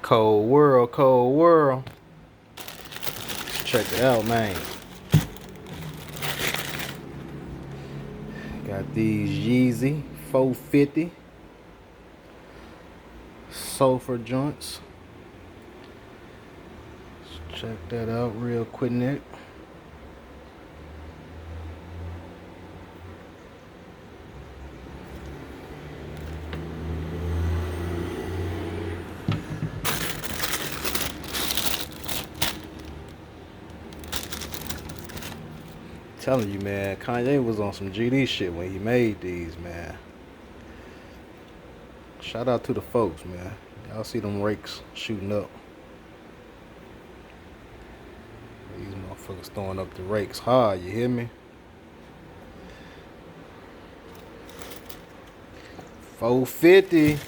Cold world, cold world. Let's check it out, man. Got these Yeezy 450 Sulfur joints. Let's check that out real quick, Nick. Telling you, man, Kanye was on some GD shit when he made these, man. Shout out to the folks, man. Y'all see them rakes shooting up. These motherfuckers throwing up the rakes hard, you hear me? 450.